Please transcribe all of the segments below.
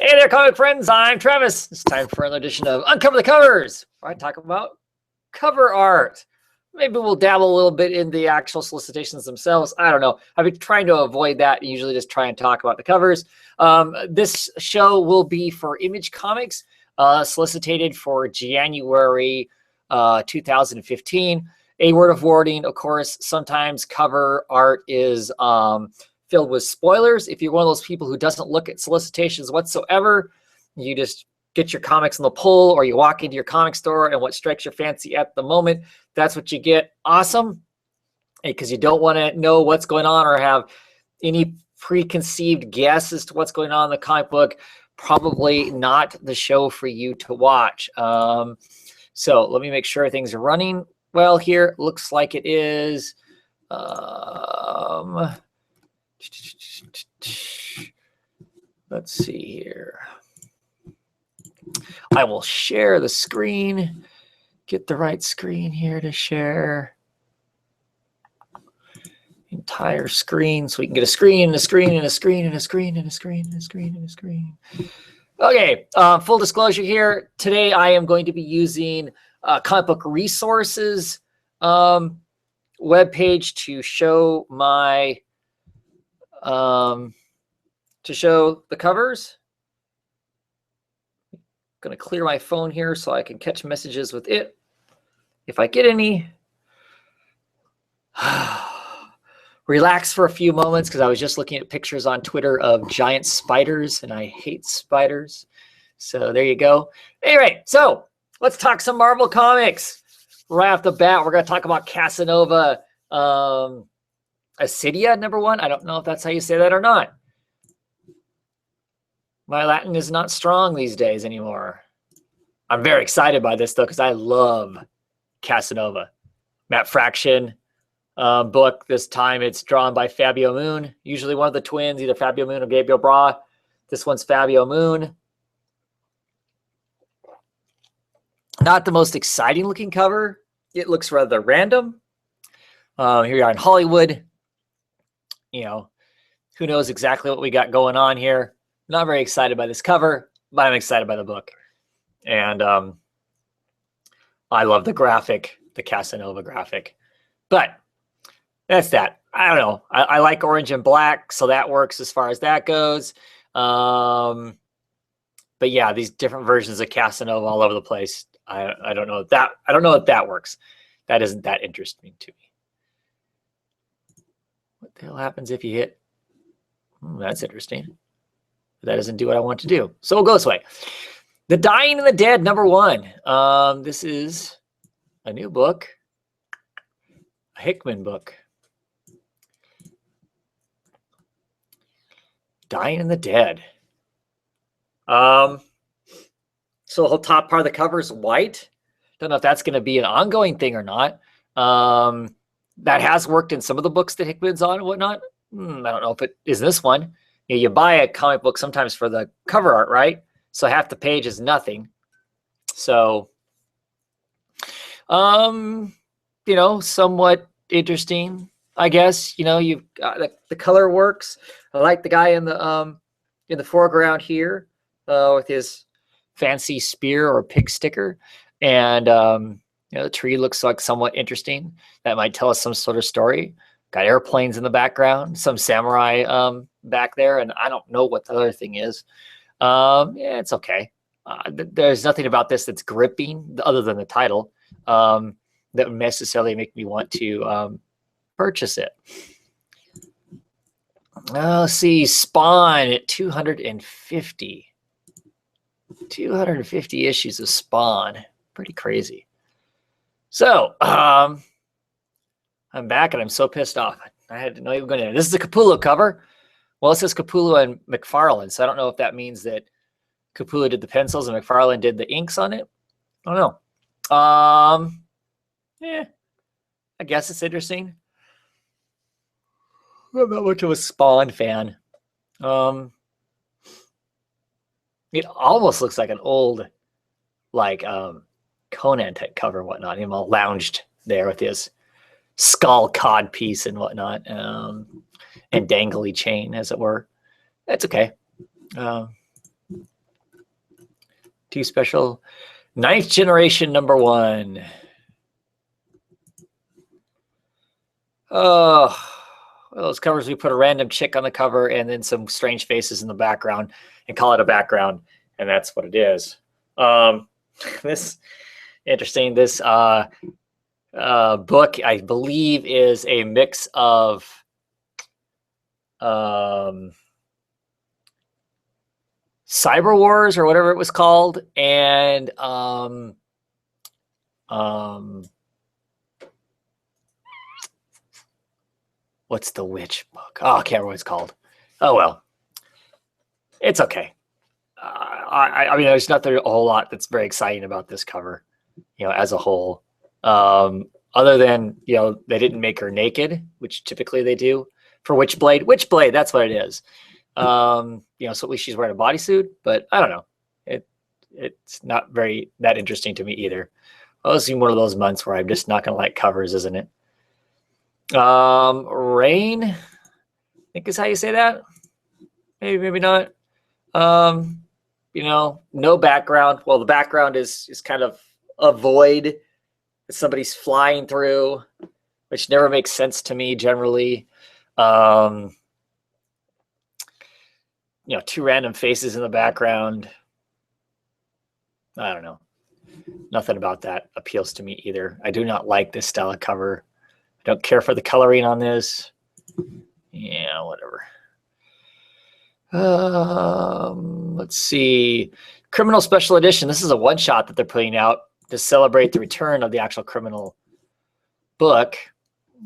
Hey there, comic friends. I'm Travis. It's time for another edition of Uncover the Covers, where I talk about cover art. Maybe we'll dabble a little bit in the actual solicitations themselves. I don't know. I've been trying to avoid that and usually just try and talk about the covers. This show will be for Image Comics, solicited for January 2015. A word of warning, of course, sometimes cover art is filled with spoilers. If you're one of those people who doesn't look at solicitations whatsoever, you just get your comics on the pull, or you walk into your comic store and what strikes your fancy at the moment, that's what you get. Awesome. Because you don't want to know what's going on or have any preconceived guess as to what's going on in the comic book. Probably not the show for you to watch. So let me make sure things are running well here. Looks like it is. Let's see here. I will share the screen. Get the right screen here to share. Entire screen, so we can get a screen and a screen and a screen and a screen and a screen and a screen and a screen. Okay, full disclosure here. Today I am going to be using Comic Book Resources webpage to show my to show the covers. I'm going to clear my phone here so I can catch messages with it if I get any. Relax for a few moments because I was just looking at pictures on Twitter of giant spiders and I hate spiders. So there you go. Anyway, so let's talk some Marvel Comics. Right off the bat, we're going to talk about Casanova Accidia, #1. I don't know if that's how you say that or not. My Latin is not strong these days anymore. I'm very excited by this, though, because I love Casanova. Matt Fraction book. This time it's drawn by Fabio Moon, usually one of the twins, either Fabio Moon or Gabriel Bra. This one's Fabio Moon. Not the most exciting looking cover. It looks rather random. Here we are in Hollywood. You know, who knows exactly what we got going on here. Not very excited by this cover, but I'm excited by the book. And I love the graphic, the Casanova graphic. But that's that. I don't know. I like orange and black, so that works as far as that goes. But yeah, these different versions of Casanova all over the place. I don't know if that. I don't know if that works. That isn't that interesting to me. What the hell happens if you hit? That's interesting. That doesn't do what I want to do. So we'll go this way. The Dying and the Dead, #1. This is a new book, a Hickman book. Dying and the Dead. So the whole top part of the cover is white. Don't know if that's going to be an ongoing thing or not. That has worked in some of the books that Hickman's on and whatnot. I don't know if it is this one. You buy a comic book sometimes for the cover art, right? So half the page is nothing. So, you know, somewhat interesting, I guess. You know, you've got the color works. I like the guy in the foreground here with his fancy spear or pig sticker, and you know, the tree looks like somewhat interesting. That might tell us some sort of story. Got airplanes in the background, some samurai back there, and I don't know what the other thing is. Yeah, it's okay. There's nothing about this that's gripping other than the title that would necessarily make me want to purchase it. Let's see, Spawn at 250. 250 issues of Spawn. Pretty crazy. So, I'm back and I'm so pissed off. I had to know you were going to. This is a Capullo cover. Well, it says Capullo and McFarlane, so I don't know if that means that Capullo did the pencils and McFarlane did the inks on it. I don't know. Yeah, I guess it's interesting. I'm not much of a Spawn fan. It almost looks like an old, like Conan type cover and whatnot. Him all lounged there with his skull cod piece and whatnot. And and dangly chain, as it were. That's okay. Too special. 9th generation #1. Oh, those covers, we put a random chick on the cover and then some strange faces in the background and call it a background, and that's what it is. This interesting. This book, I believe, is a mix of Cyber Wars or whatever it was called, and what's the witch book? Oh, I can't remember what it's called. Oh well, it's okay. I mean, there's not a whole lot that's very exciting about this cover, as a whole. Other than, they didn't make her naked, which typically they do for Witchblade. Witchblade, that's what it is. So at least she's wearing a bodysuit, but I don't know. It's not very that interesting to me either. Well, this is one of those months where I'm just not going to like covers, isn't it? Rain, I think is how you say that. Maybe not. No background. Well, the background is kind of a void that somebody's flying through, which never makes sense to me generally. Two random faces in the background. I don't know. Nothing about that appeals to me either. I do not like this style of cover. I don't care for the coloring on this. Yeah, whatever. Let's see. Criminal Special Edition. This is a one-shot that they're putting out to celebrate the return of the actual Criminal book.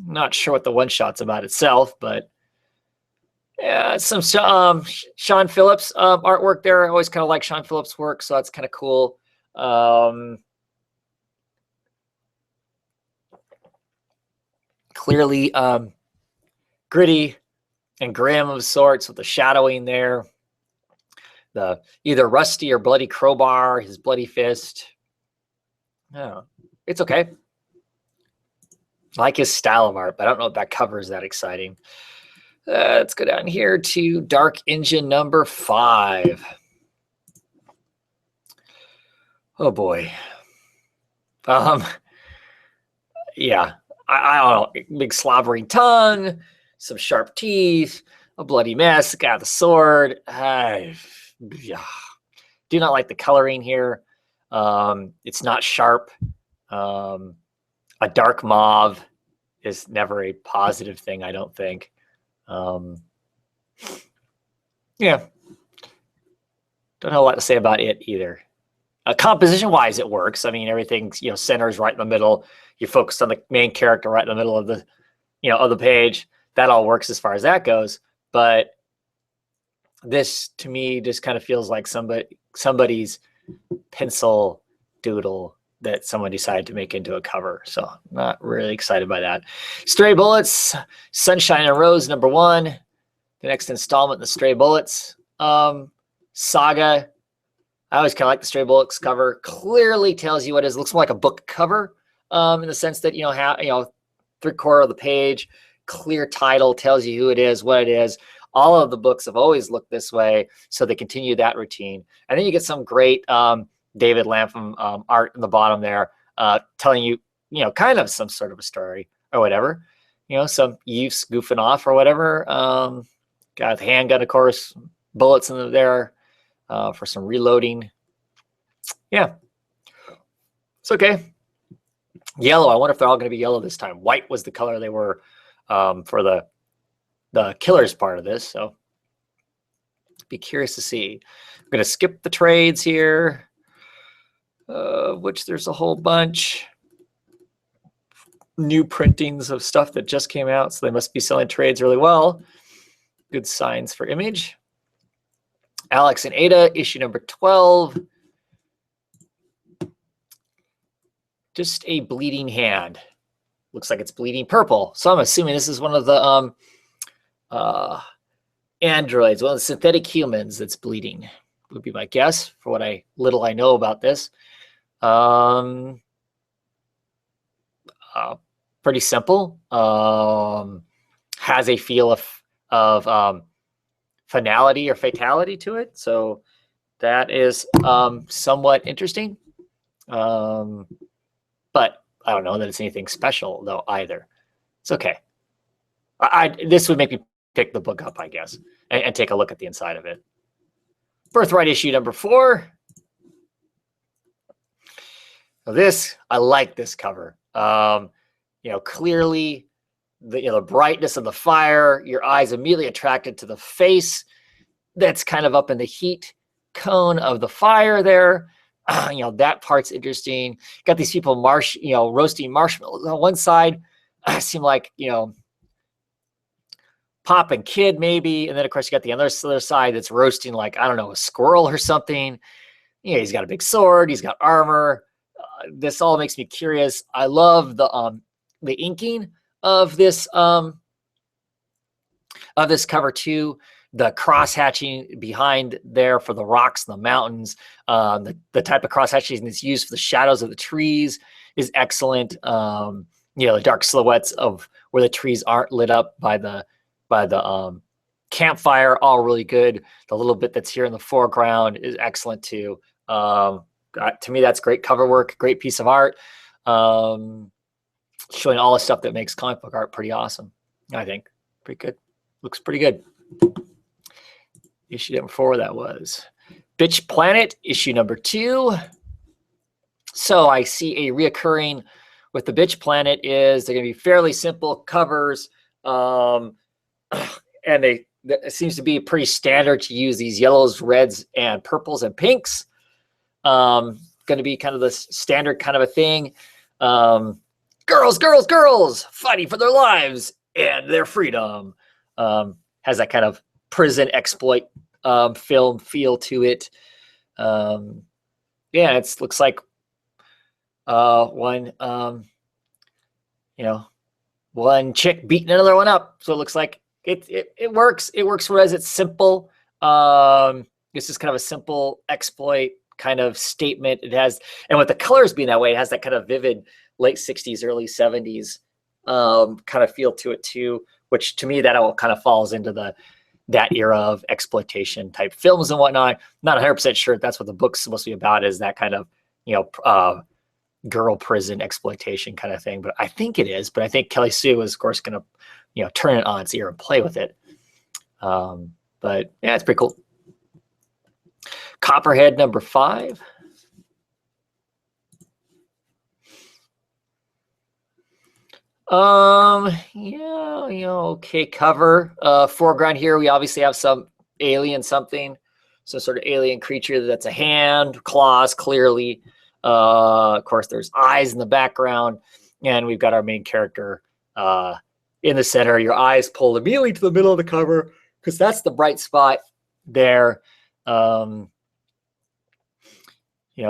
Not sure what the one-shot's about itself, but yeah, some Sean Phillips artwork there. I always kind of like Sean Phillips' work, so that's kind of cool. Clearly gritty and grim of sorts with the shadowing there. The either rusty or bloody crowbar, his bloody fist. Oh, it's okay. I like his style of art, but I don't know if that cover is that exciting. Let's go down here to Dark Engine #5. Oh boy. Yeah, I don't know. Big slobbering tongue, some sharp teeth, a bloody mess, got the sword. Yeah. Do not like the coloring here. It's not sharp. A dark mauve is never a positive thing, I don't think. Yeah. Don't have a lot to say about it either. Composition-wise, it works. I mean, everything's, centers right in the middle. You're focused on the main character right in the middle of the, of the page. That all works as far as that goes. But this, to me, just kind of feels like somebody's pencil doodle that someone decided to make into a cover. So not really excited by that. Stray Bullets, Sunshine and Rose #1. The next installment in the Stray Bullets saga. I always kind of like the Stray Bullets cover. Clearly tells you what it is. It looks more like a book cover in the sense that, 3/4 of the page, clear title, tells you who it is, what it is. All of the books have always looked this way, so they continue that routine. And then you get some great David Lapham art in the bottom there, telling you, kind of some sort of a story or whatever. Some youths goofing off or whatever. Got the handgun, of course, bullets in there for some reloading. Yeah, it's okay. Yellow. I wonder if they're all going to be yellow this time. White was the color they were for the Killers part of this. So be curious to see. I'm going to skip the trades here, which there's a whole bunch. New printings of stuff that just came out, so they must be selling trades really well. Good signs for Image. Alex and Ada, issue #12. Just a bleeding hand. Looks like it's bleeding purple. So I'm assuming this is one of the androids, one of the synthetic humans that's bleeding, would be my guess for what little I know about this. Pretty simple. Has a feel of of finality or fatality to it. So that is somewhat interesting. But I don't know that it's anything special though either. It's okay. This would make me pick the book up, I guess, and take a look at the inside of it. Birthright issue number 4. Now this, I like this cover. Clearly the brightness of the fire, your eyes immediately attracted to the face that's kind of up in the heat cone of the fire there. That part's interesting. Got these people roasting marshmallows on one side. Seem like, Pop and Kid maybe. And then of course you got the other side that's roasting like, I don't know, a squirrel or something. He's got a big sword. He's got armor. This all makes me curious. I love the inking of this cover too. The cross hatching behind there for the rocks and the mountains. The type of cross hatching that's used for the shadows of the trees is excellent. The dark silhouettes of where the trees aren't lit up by the campfire, all really good. The little bit that's here in the foreground is excellent too. To me, that's great cover work, great piece of art. Showing all the stuff that makes comic book art pretty awesome, I think. Pretty good. Looks pretty good. Issue number 4, that was Bitch Planet, issue number 2. So I see a reoccurring with the Bitch Planet is they're going to be fairly simple covers. And it seems to be pretty standard to use these yellows, reds, and purples and pinks. Going to be kind of the standard kind of a thing. Girls fighting for their lives and their freedom. Has that kind of prison exploit film feel to it. It looks like one chick beating another one up. So it looks like it works. It works whereas it's simple. This is kind of a simple exploit kind of statement. It has, and with the colors being that way, it has that kind of vivid late 60s, early 70s kind of feel to it too, which to me that all kind of falls into that era of exploitation type films and whatnot. Not 100% sure if that's what the book's supposed to be about, is that kind of, girl prison exploitation kind of thing. But I think it is. But I think Kelly Sue is, of course, going to, turn it on its ear and play with it. But yeah, it's pretty cool. Copperhead number 5. Okay, cover. Foreground here, we obviously have some alien something. Some sort of alien creature that's a hand, claws, clearly. Of course, there's eyes in the background. And we've got our main character in the center. Your eyes pulled immediately to the middle of the cover because that's the bright spot there.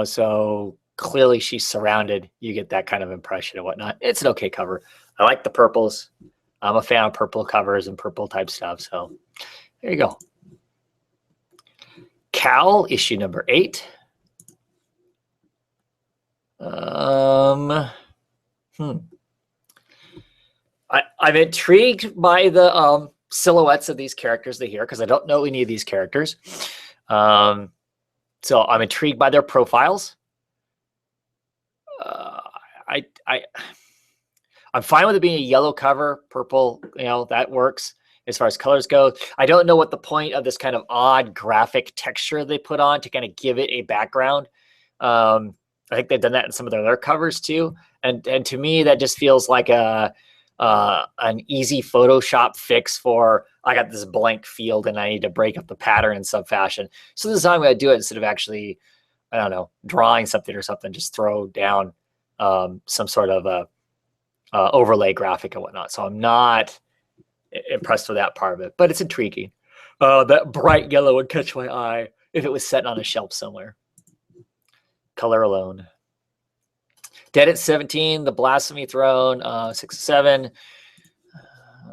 So clearly she's surrounded. You get that kind of impression and whatnot. It's an okay cover. I like the purples. I'm a fan of purple covers and purple type stuff. So there you go. Cal, issue number 8. I'm intrigued by the silhouettes of these characters here because I don't know any of these characters. So I'm intrigued by their profiles. I'm fine with it being a yellow cover, purple, that works as far as colors go. I don't know what the point of this kind of odd graphic texture they put on to kind of give it a background. I think they've done that in some of their other covers too. And to me, that just feels like an easy Photoshop fix for, I got this blank field and I need to break up the pattern in some fashion. So this is how I'm going to do it instead of actually, I don't know, drawing something or something, just throw down some sort of overlay graphic and whatnot. So I'm not impressed with that part of it, but it's intriguing. That bright yellow would catch my eye if it was set on a shelf somewhere. Color alone. Dead at 17, The Blasphemy Throne, 6 7.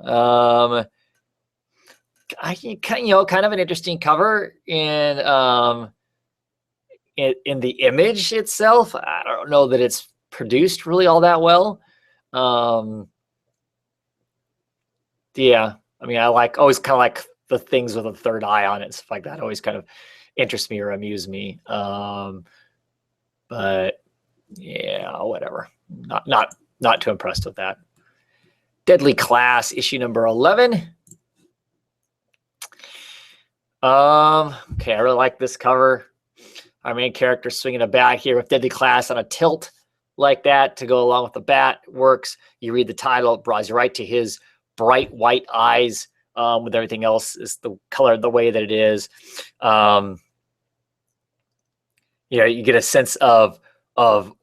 Kind of an interesting cover in the image itself. I don't know that it's produced really all that well. I mean, I like always kind of like the things with a third eye on it, stuff like that. Always kind of interest me or amuse me. But yeah, whatever. Not too impressed with that. Deadly Class, issue number 11. Okay, I really like this cover. Our main character swinging a bat here with Deadly Class on a tilt like that to go along with the bat works. You read the title, it draws you right to his bright white eyes. With everything else is the color the way that it is. You know, you get a sense of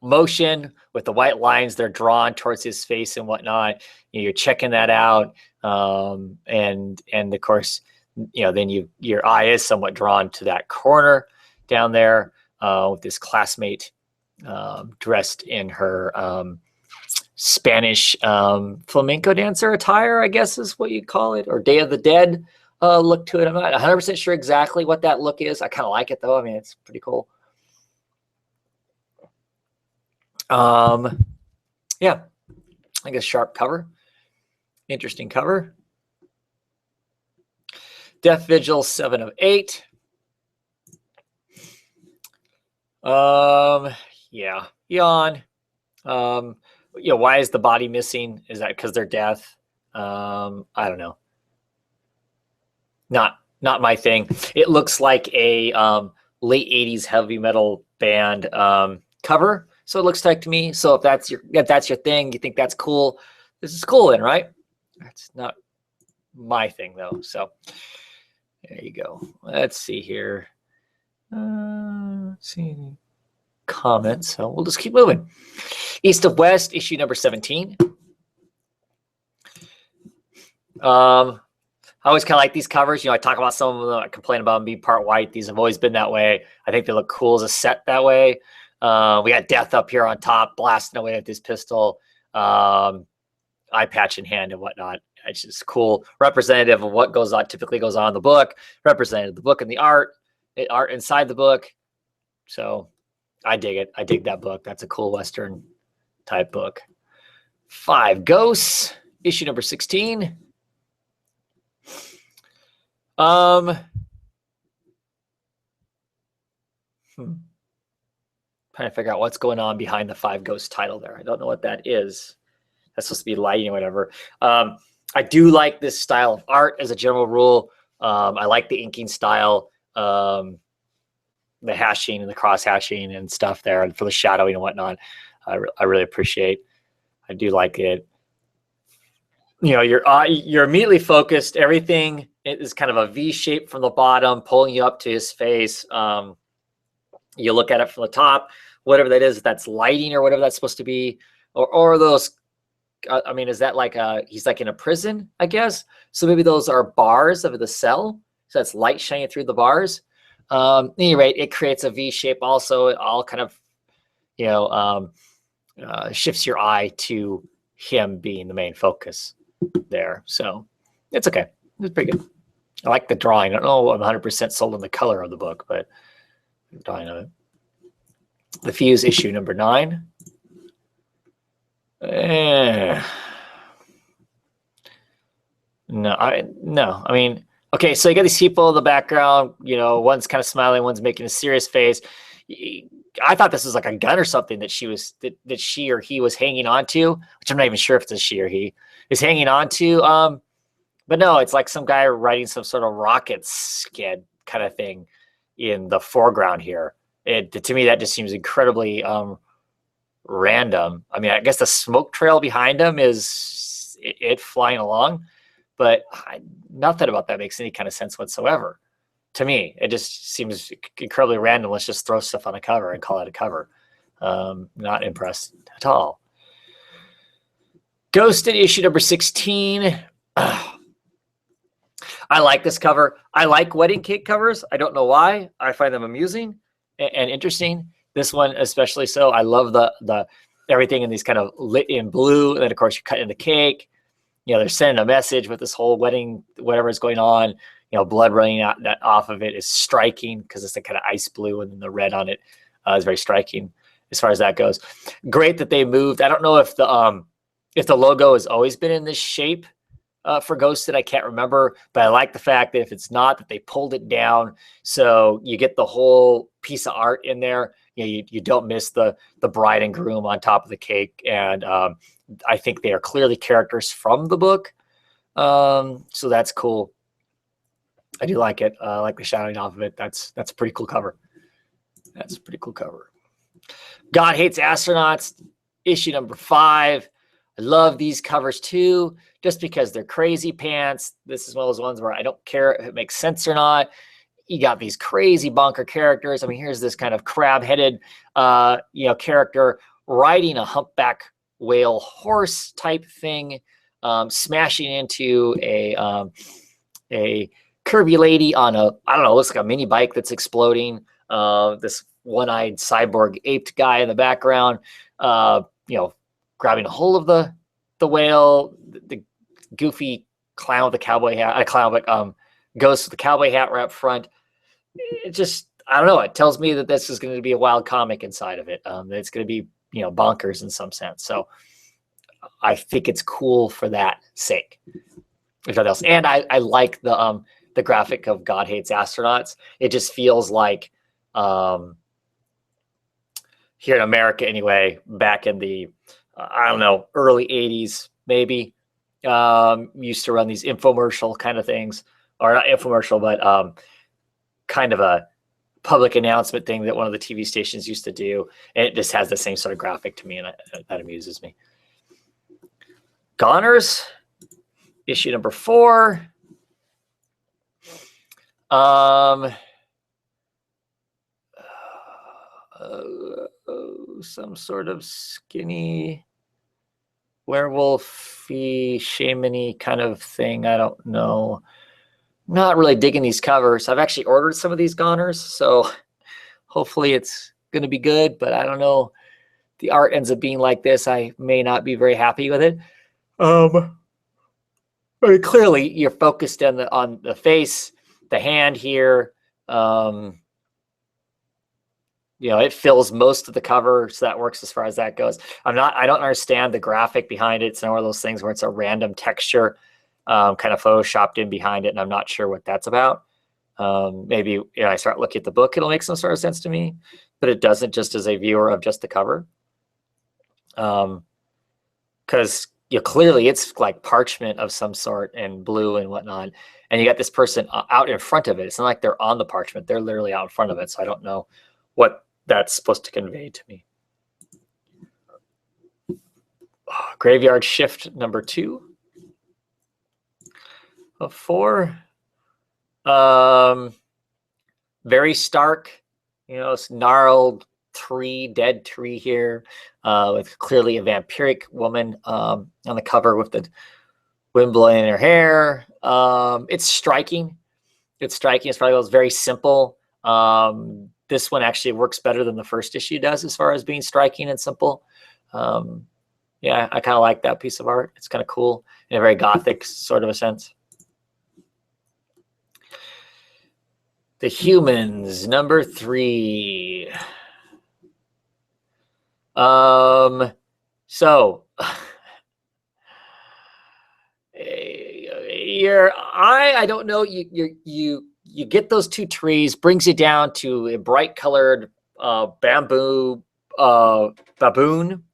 motion with the white lines. They're drawn towards his face and whatnot. You know, you're checking that out. And of course, you know, then your eye is somewhat drawn to that corner down there with this classmate dressed in her Spanish flamenco dancer attire, I guess is what you call it, or Day of the Dead look to it. I'm not 100% sure exactly what that look is. I kind of like it though. I mean, it's pretty cool. Yeah, I guess sharp cover, interesting cover. Death Vigil 7 of 8. Yeah, yawn. You know, why is the body missing? Is that because they're deaf? I don't know. Not my thing. It looks like a late 80s heavy metal band cover. So it looks like to me. So if that's your thing, you think that's cool. This is cool then, right? That's not my thing though. So there you go. Let's see here. Let's see any comments. So we'll just keep moving. East of West, issue number 17. I always kind of like these covers. You know, I talk about some of them. I complain about them being part white. These have always been that way. I think they look cool as a set that way. We got Death up here on top, blasting away with his pistol, eye patch in hand and whatnot. It's just cool, representative of what goes on, typically goes on in the book, representative of the book and the art inside the book. So I dig it. I dig that book. That's a cool Western type book. 5 Ghosts, issue number 16. Trying to figure out what's going on behind the 5 Ghosts title there. I don't know what that is. That's supposed to be lighting or whatever. I do like this style of art as a general rule. I like the inking style, the hashing and the cross hashing and stuff there, and for the shadowing and whatnot. I really appreciate. I do like it. You know, you're immediately focused. Everything is kind of a V shape from the bottom, pulling you up to his face. You look at it from the top, whatever that is, that's lighting or whatever that's supposed to be, or those. I mean, is that like he's like in a prison, I guess? So maybe those are bars of the cell. So that's light shining through the bars. At any rate, it creates a V shape also. It all kind of, you know, shifts your eye to him being the main focus there. So it's okay. It's pretty good. I like the drawing. I don't know, I'm 100% sold on the color of the book, but the drawing of it. The Fuse, issue number 9. No. I mean, okay, so you got these people in the background, you know, one's kind of smiling, one's making a serious face. I thought this was like a gun or something that she or he was hanging on to, which I'm not even sure if it's a she or he is hanging on to. But no, it's like some guy riding some sort of rocket skid kind of thing in the foreground here. To me, that just seems incredibly random. I mean, I guess the smoke trail behind him is it flying along, but nothing about that makes any kind of sense whatsoever. To me, it just seems incredibly random. Let's just throw stuff on a cover and call it a cover. Not impressed at all. Ghosted, issue number 16. I like this cover. I like wedding cake covers. I don't know why. I find them amusing and interesting. This one especially so. I love the everything in these kind of lit in blue. And then of course you cut in the cake. You know, they're sending a message with this whole wedding, whatever is going on. You know, blood running out off of it is striking because it's the kind of ice blue, and then the red on it is very striking as far as that goes. Great that they moved. I don't know if the logo has always been in this shape for Ghosted. I can't remember, but I like the fact that if it's not, that they pulled it down so you get the whole piece of art in there. You don't miss the bride and groom on top of the cake. And I think they are clearly characters from the book. So that's cool. I do like it. I like the shadowing off of it. That's a pretty cool cover. That's a pretty cool cover. God Hates Astronauts, issue number 5. I love these covers too, just because they're crazy pants. This is one of those ones where I don't care if it makes sense or not. You got these crazy bonker characters. I mean, here's this kind of crab-headed, character riding a humpback whale horse type thing, smashing into a curvy lady on looks like a mini bike that's exploding. This one-eyed cyborg aped guy in the background, grabbing a hold of the whale, the goofy clown with the cowboy hat, ghost with the cowboy hat right up front. It just, I don't know. It tells me that this is going to be a wild comic inside of it. It's going to be, bonkers in some sense. So I think it's cool for that sake. If nothing else. And I like the graphic of God Hates Astronauts. It just feels like, here in America anyway, back in the, early 80s, maybe, used to run these infomercial kind of things, or not infomercial, but kind of a public announcement thing that one of the TV stations used to do. And it just has the same sort of graphic to me, and that amuses me. Goners, issue number 4. Some sort of skinny werewolfy shamany kind of thing. I don't know. Not really digging these covers. I've actually ordered some of these Goners, so hopefully it's going to be good, but I don't know. The art ends up being like this. I may not be very happy with it. Very clearly you're focused on the face, the hand here. It fills most of the cover, so that works as far as that goes. I don't understand the graphic behind it. It's one of those things where it's a random texture kind of photoshopped in behind it, and I'm not sure what that's about. Maybe I start looking at the book, it'll make some sort of sense to me, but it doesn't, just as a viewer of just the cover. Because clearly it's like parchment of some sort and blue and whatnot, and you got this person out in front of it. It's not like they're on the parchment, they're literally out in front of it, so I don't know what that's supposed to convey to me. Graveyard Shift number 2 of 4. Very stark, gnarled tree, dead tree here, with clearly a vampiric woman on the cover with the wind blowing in her hair. It's striking. It's striking. It's probably very simple. This one actually works better than the first issue does as far as being striking and simple. Yeah, I kind of like that piece of art. It's kind of cool in a very gothic sort of a sense. The Humans, number 3. I don't know. You get those 2 trees, brings you down to a bright colored baboon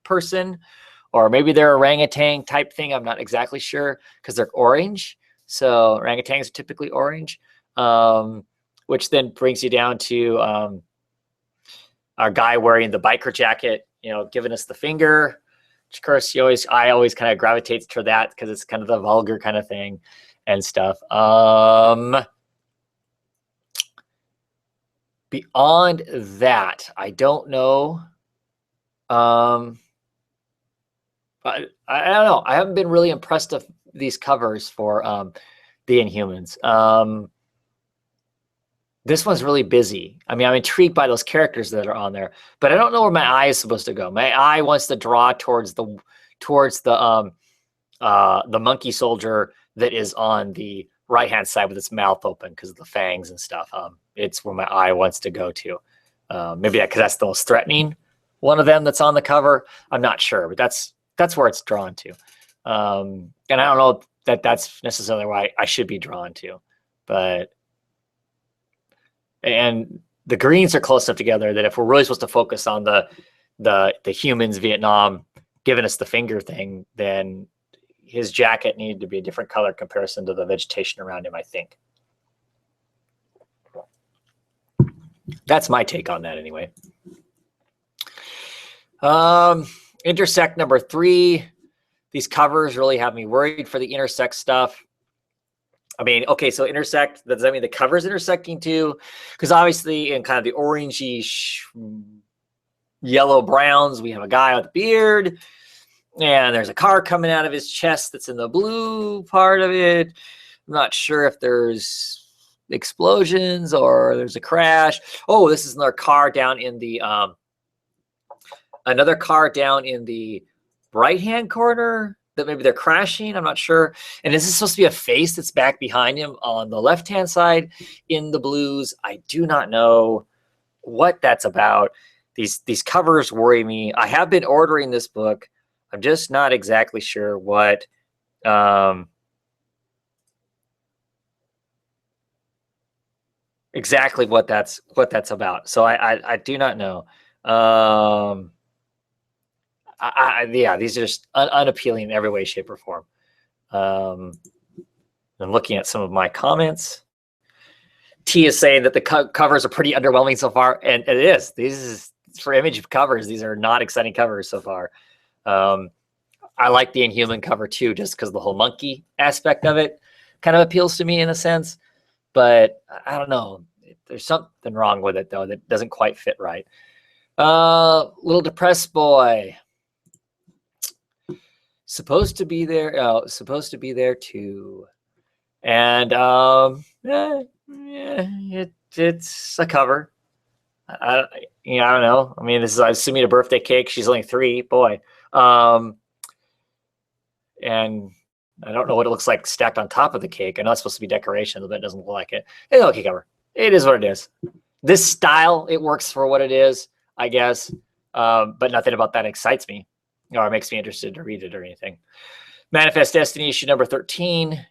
person, or maybe they're orangutan type thing. I'm not exactly sure because they're orange. So orangutans are typically orange, which then brings you down to our guy wearing the biker jacket, giving us the finger. Which, of course, I always kind of gravitate to that because it's kind of the vulgar kind of thing and stuff. Beyond that, I don't know. I don't know. I haven't been really impressed with these covers for the Inhumans. This one's really busy. I mean, I'm intrigued by those characters that are on there, but I don't know where my eye is supposed to go. My eye wants to draw towards the monkey soldier that is on the right-hand side with its mouth open because of the fangs and stuff. It's where my eye wants to go to. Maybe because that's the most threatening one of them that's on the cover. I'm not sure, but that's where it's drawn to. And I don't know that's necessarily why I should be drawn to. But and the greens are close enough together that if we're really supposed to focus on the humans, Vietnam, giving us the finger thing, then his jacket needed to be a different color comparison to the vegetation around him, I think. That's my take on that anyway. Intersect number 3. These covers really have me worried for the intersect stuff. I mean, okay, so intersect, does that mean the cover's intersecting too? Because obviously in kind of the orangey yellow browns, we have a guy with a beard, and there's a car coming out of his chest that's in the blue part of it. I'm not sure if there's explosions or there's a crash. Oh, this is another car down in the right-hand corner that maybe they're crashing. I'm not sure. And is this supposed to be a face that's back behind him on the left-hand side in the blues? I do not know what that's about. These covers worry me. I have been ordering this book. I'm just not exactly sure what exactly what that's about. So I do not know. Yeah, these are just unappealing in every way, shape, or form. I'm looking at some of my comments. T is saying that the covers are pretty underwhelming so far, and it is. These is for image covers. These are not exciting covers so far. I like the Inhuman cover too, just because the whole monkey aspect of it kind of appeals to me in a sense. But I don't know. There's something wrong with it though that doesn't quite fit right. Little depressed boy. Supposed to be there. Oh, supposed to be there too. And it's a cover. I don't know. I mean, this is, I assume, a birthday cake. She's only 3. Boy. And I don't know what it looks like stacked on top of the cake. I know it's supposed to be decoration, but it doesn't look like it. It's an okay cover. It is what it is. This style, it works for what it is, I guess. But nothing about that excites me or makes me interested to read it or anything. Manifest Destiny issue number 13.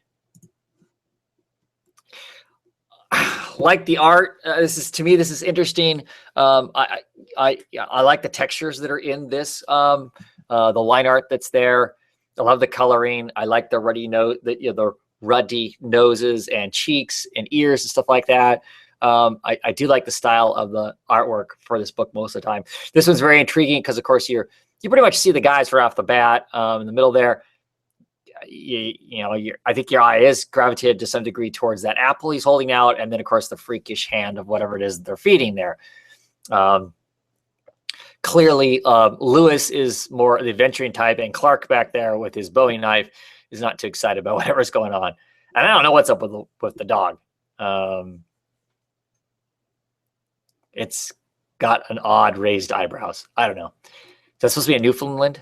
Like the art. To me, this is interesting. I like the textures that are in this. The line art that's there. I love the coloring. I like the the ruddy noses and cheeks and ears and stuff like that. I do like the style of the artwork for this book most of the time. This one's very intriguing because, of course, you pretty much see the guys right off the bat in the middle there. I think your eye is gravitated to some degree towards that apple he's holding out, and then, of course, the freakish hand of whatever it is that they're feeding there. Clearly, Lewis is more the adventuring type, and Clark back there with his Bowie knife is not too excited about whatever's going on. And I don't know what's up with the dog. It's got an odd raised eyebrows. I don't know. Is that supposed to be a Newfoundland?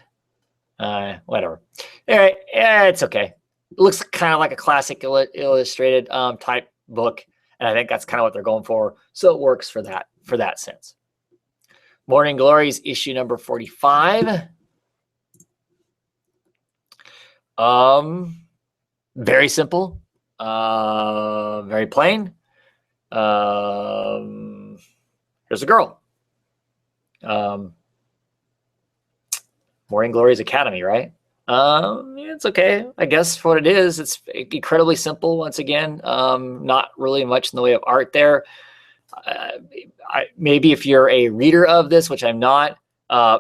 Whatever. All right, yeah, it's okay. It looks kind of like a classic illustrated type book, and I think that's kind of what they're going for. So it works for that sense. Morning Glories issue number 45. Very simple, very plain. Here's a girl. Morning Glories Academy, right? It's okay, I guess, for what it is. It's incredibly simple. Once again, not really much in the way of art there. Maybe if you're a reader of this, which I'm not,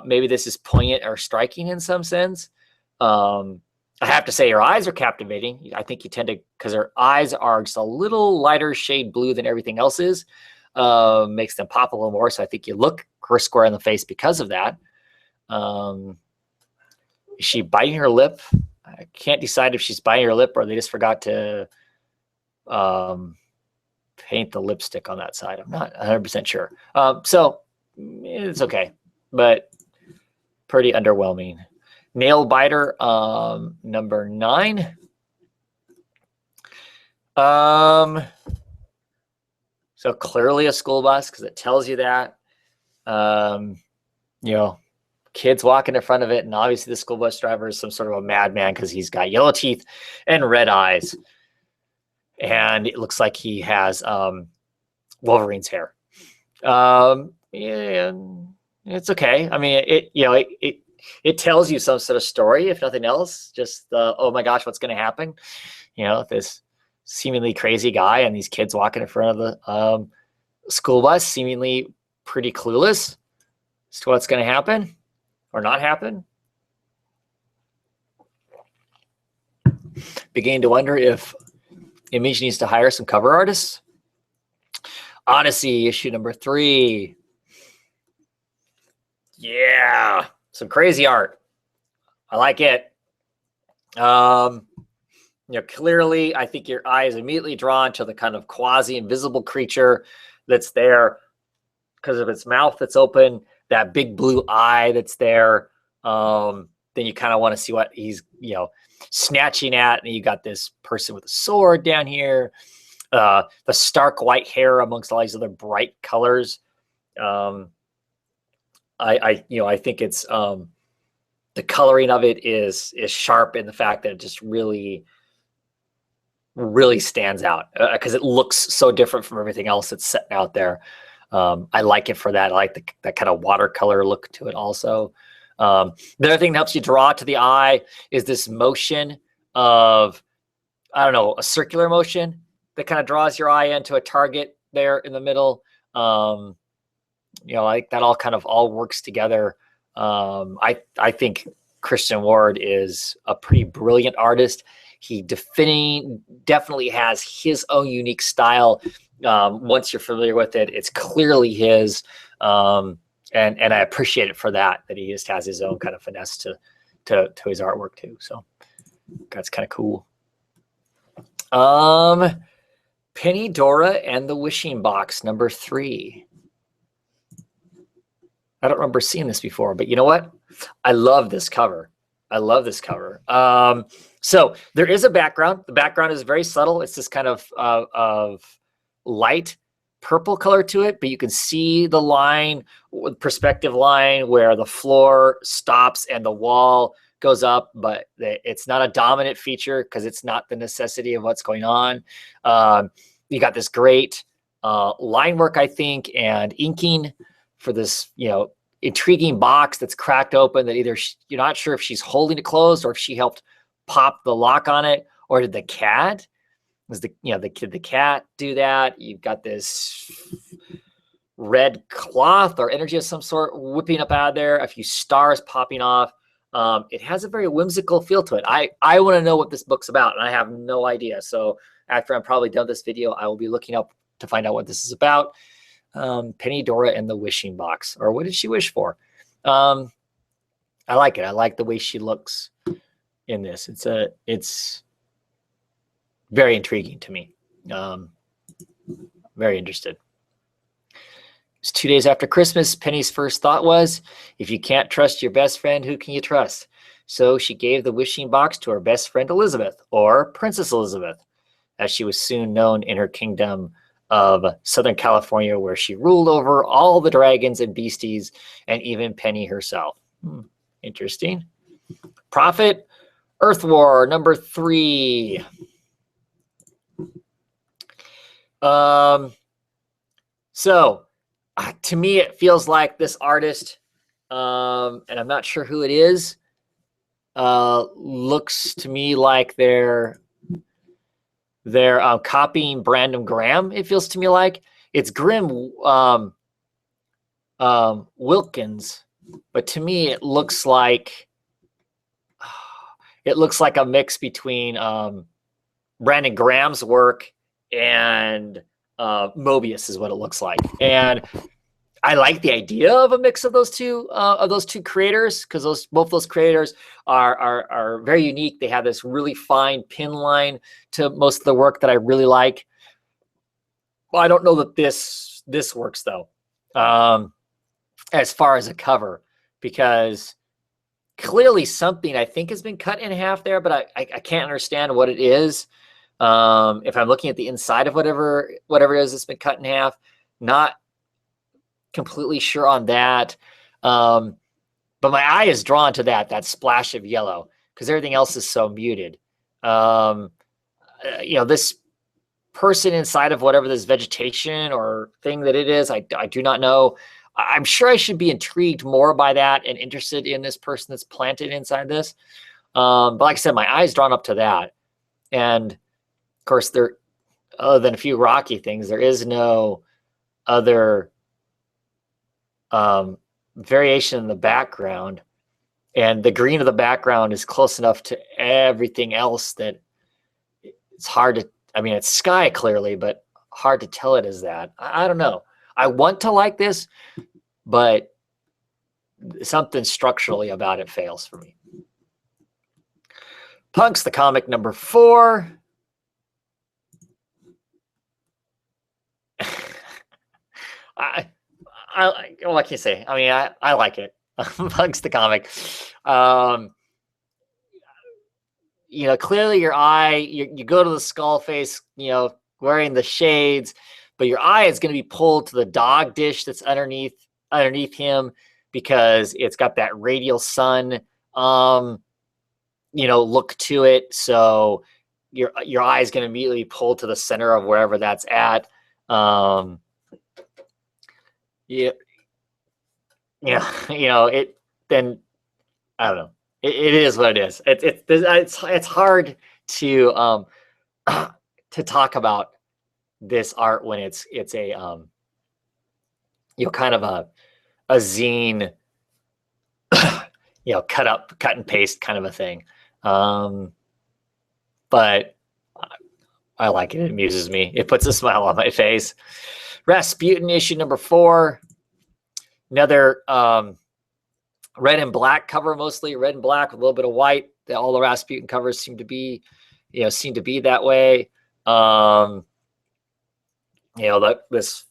maybe this is poignant or striking in some sense. I have to say her eyes are captivating. I think you tend to, because her eyes are just a little lighter shade blue than everything else is, makes them pop a little more. So I think you look her square in the face because of that. Is she biting her lip? I can't decide if she's biting her lip or they just forgot to paint the lipstick on that side. I'm not 100% sure. So it's okay, but pretty underwhelming. Nail Biter, number 9. So clearly a school bus because it tells you that. kids walking in front of it. And obviously the school bus driver is some sort of a madman because he's got yellow teeth and red eyes. And it looks like he has Wolverine's hair. Yeah, it's okay. I mean, it tells you some sort of story, if nothing else. Just oh my gosh, what's going to happen? This seemingly crazy guy and these kids walking in front of the school bus, seemingly pretty clueless as to what's going to happen or not happen. Beginning to wonder if Image needs to hire some cover artists. Odyssey, issue number 3. Yeah, some crazy art. I like it. Clearly, I think your eye is immediately drawn to the kind of quasi-invisible creature that's there because of its mouth that's open, that big blue eye that's there. Then you kind of want to see what he's, snatching at. And you got this person with a sword down here. The stark white hair amongst all these other bright colors. I think it's the coloring of it is sharp in the fact that it just really stands out because it looks so different from everything else that's set out there. I like it for that. I like that kind of watercolor look to it also. The other thing that helps you draw to the eye is this motion of, I don't know, a circular motion that kind of draws your eye into a target there in the middle. Like that all works together. I think Christian Ward is a pretty brilliant artist. He definitely has his own unique style. Once you're familiar with it, it's clearly his. And I appreciate it for that he just has his own kind of finesse to his artwork too. So that's kind of cool. Penny, Dora, and the Wishing Box, number 3. I don't remember seeing this before, but you know what? I love this cover. So there is a background. The background is very subtle. It's this kind of light purple color to it, but you can see the line, perspective line, where the floor stops and the wall goes up, but it's not a dominant feature because it's not the necessity of what's going on. You got this great line work, I think, and inking for this, intriguing box that's cracked open that either you're not sure if she's holding it closed or if she helped pop the lock on it, or did the cat the cat do that? You've got this red cloth or energy of some sort whipping up out of there, a few stars popping off. It has a very whimsical feel to it. I want to know what this book's about, and I have no idea. So after I'm probably done this video, I will be looking up to find out what this is about. Penny, Dora, and the Wishing Box, or what did she wish for? I like it. I like the way she looks in this. It's very intriguing to me. Very interested. It's 2 days after Christmas. Penny's first thought was, if you can't trust your best friend, who can you trust? So she gave the wishing box to her best friend Elizabeth, or Princess Elizabeth, as she was soon known in her kingdom of Southern California, where she ruled over all the dragons and beasties and even Penny herself. Interesting. Prophet, Earth War, number 3. So to me, it feels like this artist, and I'm not sure who it is, looks to me like they're copying Brandon Graham. It feels to me like it's Grim Wilkins, but to me it looks like a mix between Brandon Graham's work and Mobius is what it looks like. And I like the idea of a mix of those two creators, because both those creators are very unique. They have this really fine pin line to most of the work that I really like. Well, I don't know that this works though, as far as a cover, because clearly something I think has been cut in half there, but I can't understand what it is. If I'm looking at the inside of whatever it is that's been cut in half, not completely sure on that. But but my eye is drawn to that splash of yellow because everything else is so muted. This person inside of whatever this vegetation or thing that it is, I do not know. I'm sure I should be intrigued more by that and interested in this person that's planted inside this. But like I said, my eye's drawn up to that. And of course, other than a few rocky things, there is no other variation in the background. And the green of the background is close enough to everything else that it's hard to, it's sky clearly, but hard to tell it as that. I don't know. I want to like this, but something structurally about it fails for me. Punks, the comic number 4. What can you say? I like it. Punks, the comic. Clearly your eye, you go to the skull face, wearing the shades, but your eye is going to be pulled to the dog dish that's underneath him because it's got that radial sun, look to it. So your eye is going to immediately be pulled to the center of wherever that's at. Then I don't know. It is what it is. It's hard to talk about this art when it's a kind of a zine, cut and paste kind of a thing. But I like it. It amuses me. It puts a smile on my face. Rasputin, issue number 4. Another red and black cover, mostly red and black with a little bit of white. All the Rasputin covers seem to be that way. This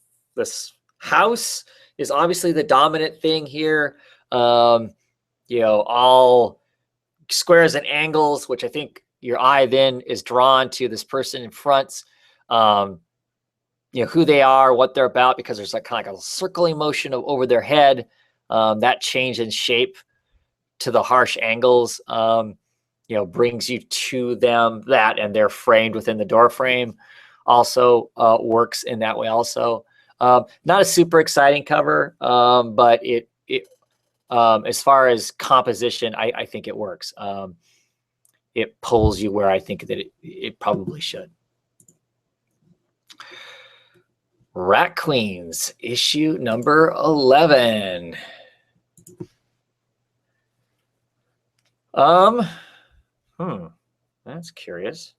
house is obviously the dominant thing here. All squares and angles, which I think your eye then is drawn to this person in front. Who they are, what they're about, because there's kind of like a circling motion over their head. That change in shape to the harsh angles, brings you to them. That and they're framed within the door frame also works in that way. Also, not a super exciting cover, but it as far as composition, I think it works. It pulls you where I think that it probably should. Rat Queens, issue number 11. That's curious.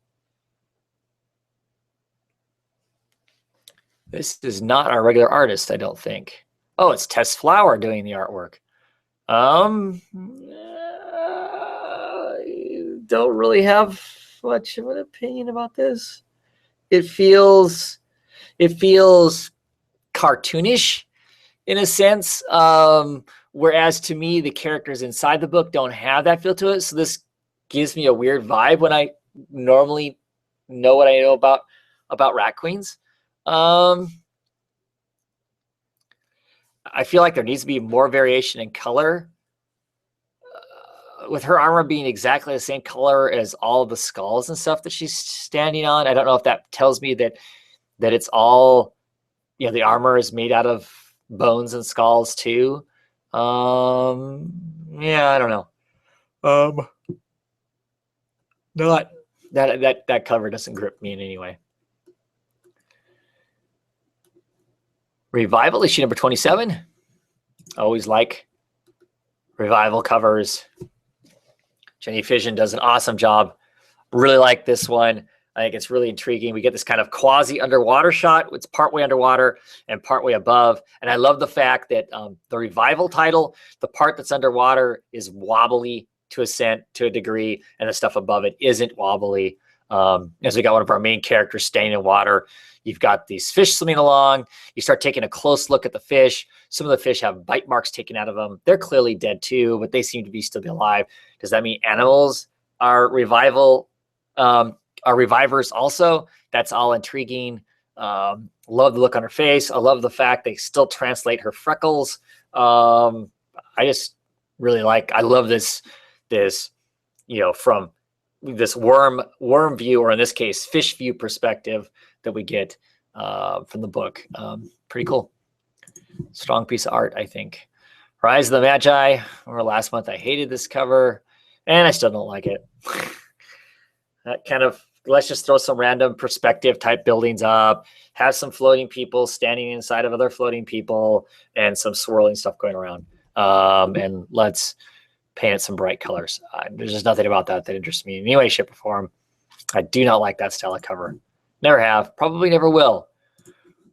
This is not our regular artist, I don't think. Oh, it's Tess Flower doing the artwork. Don't really have much of an opinion about this. It feels cartoonish in a sense, whereas to me the characters inside the book don't have that feel to it. So this gives me a weird vibe when I normally know what I know about Rat Queens. I feel like there needs to be more variation in color. With her armor being exactly the same color as all the skulls and stuff that she's standing on, I don't know if that tells me that it's all, the armor is made out of bones and skulls too. Yeah, I don't know. Not that cover doesn't grip me in any way. Revival, issue number 27. Always like Revival covers. Jenny Fission does an awesome job. Really like this one. I think it's really intriguing. We get this kind of quasi underwater shot. It's partway underwater and partway above. And I love the fact that the Revival title, the part that's underwater is wobbly to a degree, and the stuff above it isn't wobbly. As we got one of our main characters staying in water, you've got these fish swimming along. You start taking a close look at the fish. Some of the fish have bite marks taken out of them. They're clearly dead too, but they seem to still be alive. Does that mean animals are revivers also? That's all intriguing. Love the look on her face. I love the fact they still translate her freckles. I really like. I love this, from this worm view, or in this case, fish view perspective that we get from the book. Pretty cool. Strong piece of art, I think. Rise of the Magi. Or last month, I hated this cover, and I still don't like it. That kind of, let's just throw some random perspective type buildings up, have some floating people standing inside of other floating people, and some swirling stuff going around. And let's paint it some bright colors. There's just nothing about that interests me in any way, shape, or form. I do not like that style of cover. Never have. Probably never will.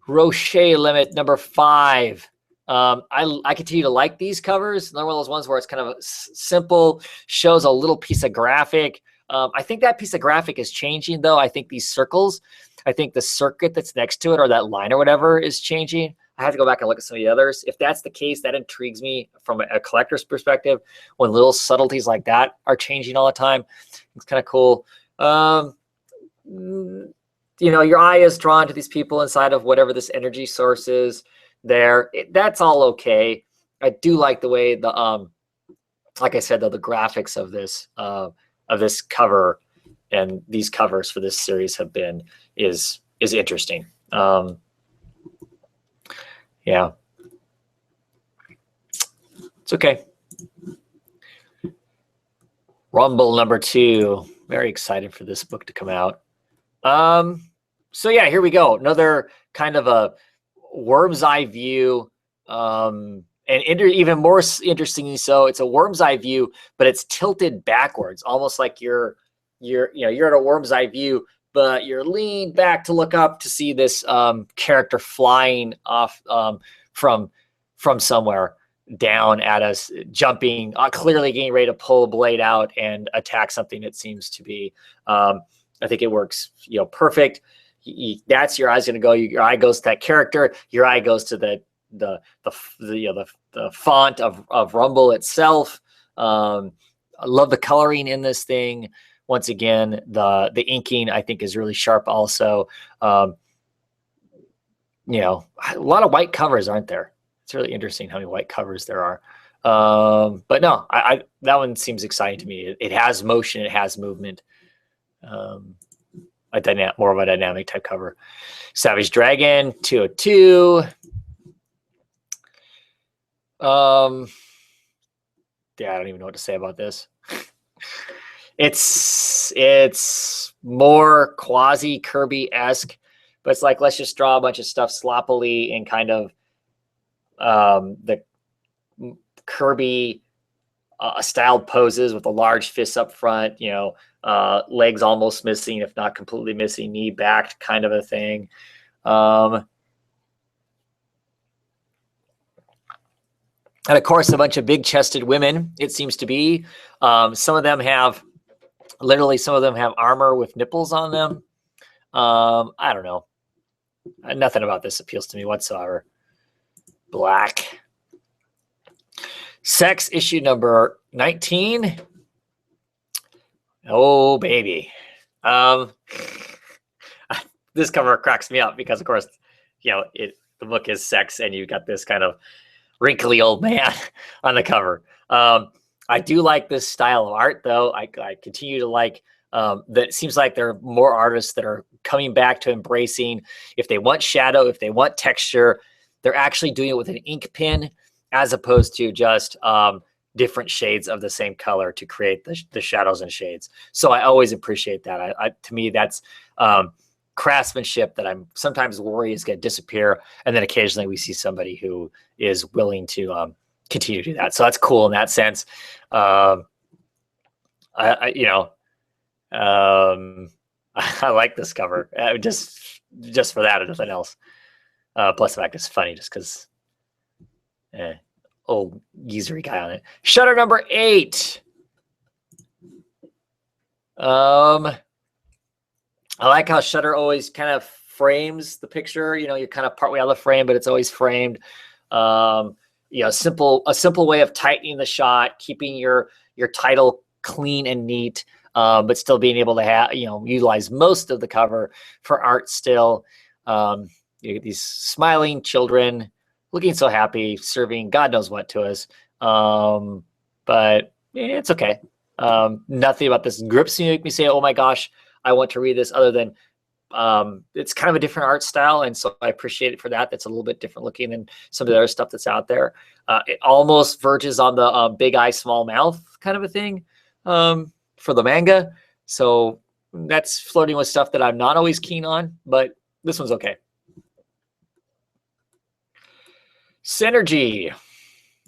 Rocher Limit number 5. I continue to like these covers. Another one of those ones where it's kind of simple, shows a little piece of graphic. I think that piece of graphic is changing, though. I think these circles, I think the circuit that's next to it, or that line or whatever, is changing. I have to go back and look at some of the others. If that's the case, that intrigues me from a collector's perspective. When little subtleties like that are changing all the time, it's kind of cool. Your eye is drawn to these people inside of whatever this energy source is there. That's all okay. I do like the way like I said, though, the graphics of this cover and these covers for this series have been is interesting. Yeah, it's okay. Rumble number 2. Very excited for this book to come out. So yeah, here we go. Another kind of a worm's eye view, and even more interestingly so, it's a worm's eye view, but it's tilted backwards, almost like you're at a worm's eye view, but you're leaned back to look up to see this character flying off from somewhere down at us, jumping, clearly getting ready to pull a blade out and attack something. It seems to be. I think it works, perfect. That's your eye's going to go. Your eye goes to that character. Your eye goes to the font of Rumble itself. I love the coloring in this thing. Once again, the inking, I think, is really sharp. Also, a lot of white covers, aren't there? It's really interesting how many white covers there are. But no, that one seems exciting to me. It has motion. It has movement. More of a dynamic type cover. Savage Dragon 202. Yeah, I don't even know what to say about this. It's more quasi Kirby-esque, but it's like, let's just draw a bunch of stuff sloppily in kind of the Kirby styled poses with the large fists up front, legs almost missing, if not completely missing, knee backed kind of a thing. And of course, a bunch of big chested women, it seems to be. Some of them have armor with nipples on them. I don't know. Nothing about this appeals to me whatsoever. Black. Sex issue number 19. Oh, baby. This cover cracks me up because, of course, the book is sex, and you've got this kind of wrinkly old man on the cover. I do like this style of art, though. I continue to like that. It seems like there are more artists that are coming back to embracing, if they want shadow, if they want texture, they're actually doing it with an ink pen as opposed to just different shades of the same color to create the shadows and shades. So I always appreciate that. To me, that's craftsmanship that I'm sometimes worried is going to disappear. And then occasionally we see somebody who is willing to continue to do that. So that's cool in that sense. I like this cover just for that and nothing else. Plus the fact it's funny just because old geezery guy on it. Shutter number 8. I like how Shutter always kind of frames the picture. You're kind of partway out of the frame, but it's always framed. A simple way of tightening the shot, keeping your title clean and neat, but still being able to have utilize most of the cover for art still. You get these smiling children looking so happy, serving God knows what to us. but it's okay. Nothing about this grips me, make me say, oh my gosh, I want to read this, other than it's kind of a different art style, and so I appreciate it for that. That's a little bit different looking than some of the other stuff that's out there. It almost verges on the big eye, small mouth kind of a thing for the manga. So that's flirting with stuff that I'm not always keen on, but this one's okay. SINERGY,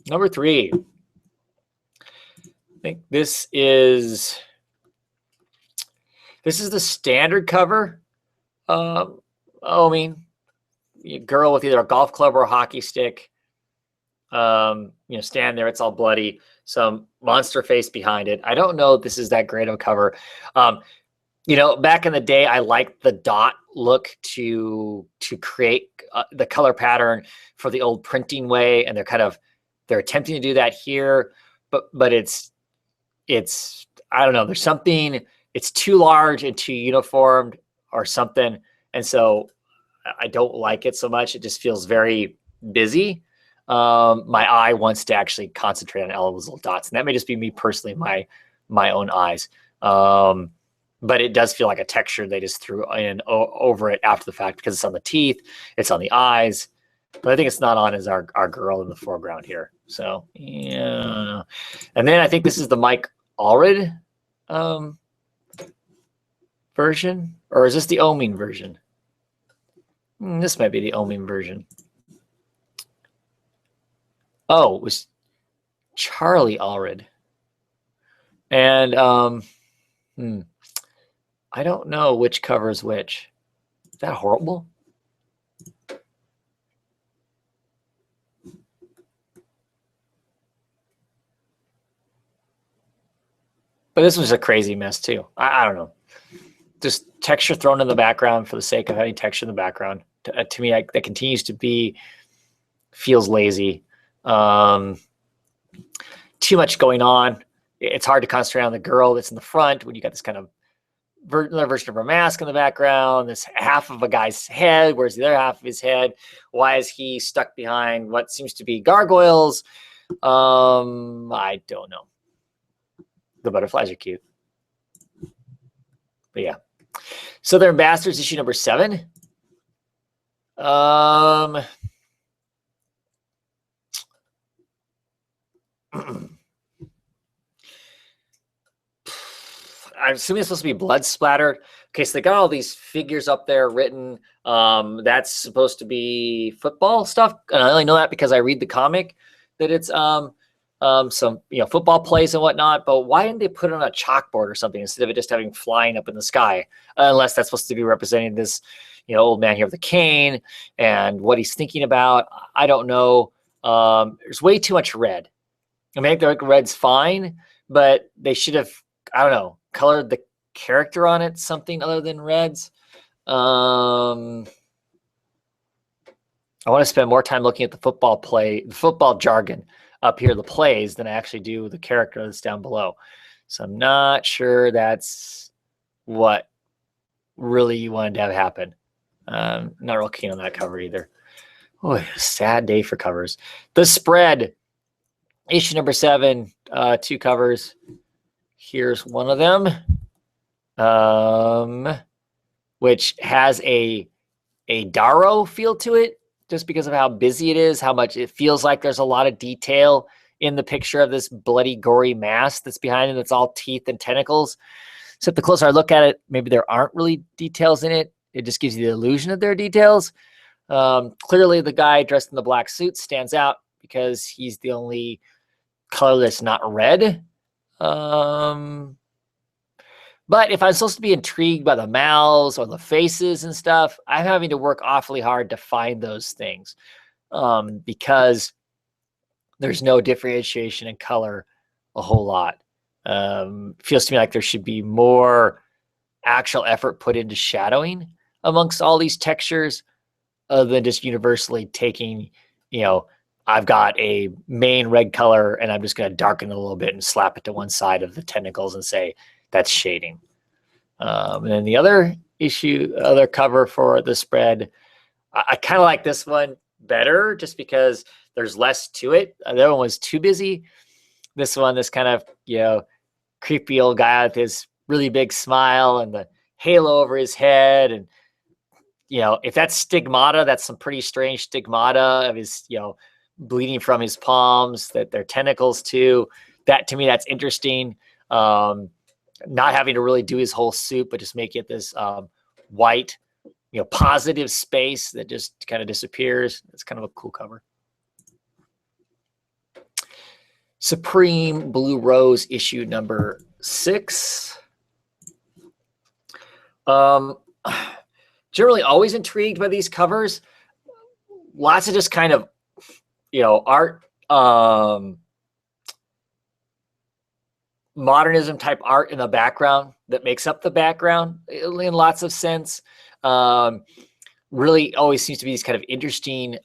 number 3. I think this is the standard cover. I mean, a girl with either a golf club or a hockey stick. Stand there. It's all bloody. Some monster face behind it. I don't know if this is that great of a cover. Back in the day, I liked the dot look to create the color pattern for the old printing way, and they're attempting to do that here, but it's I don't know. There's something. It's too large and too uniformed or something, and so I don't like it so much. It just feels very busy. My eye wants to actually concentrate on all those little dots, and that may just be me personally, my own eyes. But it does feel like a texture they just threw in over it after the fact, because it's on the teeth, it's on the eyes. But I think it's not on as our girl in the foreground here. So yeah. And then I think this is the Mike Allred version, or is this the Omin version? This might be the Omin version. Oh, it was Charlie Allred. And I don't know which cover is which. Is that horrible? But this was a crazy mess too. I don't know. Just texture thrown in the background for the sake of having texture in the background. To me, that continues to feels lazy. Too much going on. It's hard to concentrate on the girl that's in the front when you got this kind of version of her mask in the background, this half of a guy's head. Where's the other half of his head? Why is he stuck behind what seems to be gargoyles? I don't know. The butterflies are cute. But yeah. Southern Bastards, issue number 7. I'm assuming it's supposed to be blood splattered. Okay, so they got all these figures up there written. That's supposed to be football stuff. And I only know that because I read the comic that it's some football plays and whatnot. But why didn't they put it on a chalkboard or something instead of it just having flying up in the sky? Unless that's supposed to be representing this, old man here with a cane and what he's thinking about. I don't know. There's way too much red. I mean, I think the red's fine, but they should have, I don't know, colored the character on it something other than reds. I want to spend more time looking at the football jargon up here, the plays, than I actually do the character that's down below. So I'm not sure that's what really you wanted to have happen. Not real keen on that cover either. Oh, sad day for covers. The Spread, issue number 7, 2 covers. Here's one of them, which has a Darrow feel to it, just because of how busy it is, how much it feels like there's a lot of detail in the picture of this bloody, gory mass that's behind it. That's all teeth and tentacles. So the closer I look at it, maybe there aren't really details in it. It just gives you the illusion that there are details. Clearly, the guy dressed in the black suit stands out because he's the only color that's not red. But if I'm supposed to be intrigued by the mouths or the faces and stuff, I'm having to work awfully hard to find those things because there's no differentiation in color a whole lot. Feels to me like there should be more actual effort put into shadowing amongst all these textures other than just universally taking, I've got a main red color and I'm just going to darken it a little bit and slap it to one side of the tentacles and say that's shading. And then the other cover for the Spread, I kind of like this one better just because there's less to it. The other one was too busy. this one, this kind of, creepy old guy with his really big smile and the halo over his head. And, if that's stigmata, that's some pretty strange stigmata of his, bleeding from his palms, that they're tentacles too. That, to me, that's interesting. Not having to really do his whole suit, but just make it this white, positive space that just kind of disappears. It's kind of a cool cover. Supreme Blue Rose issue number 6. Generally always intrigued by these covers. Lots of just kind of, art, modernism type art in the background that makes up the background in lots of sense. Really always seems to be these kind of interesting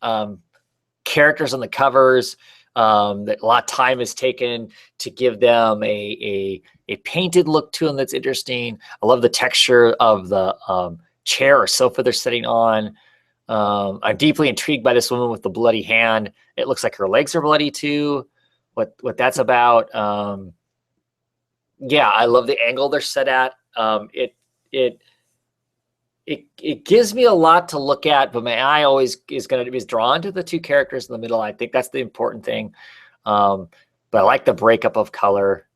characters on the covers that a lot of time is taken to give them a painted look to them that's interesting. I love the texture of the chair or sofa they're sitting on. I'm deeply intrigued by this woman with the bloody hand. It looks like her legs are bloody too. What that's about. Yeah, I love the angle they're set at. It gives me a lot to look at, but my eye always is drawn to the two characters in the middle. I think that's the important thing. But I like the breakup of color.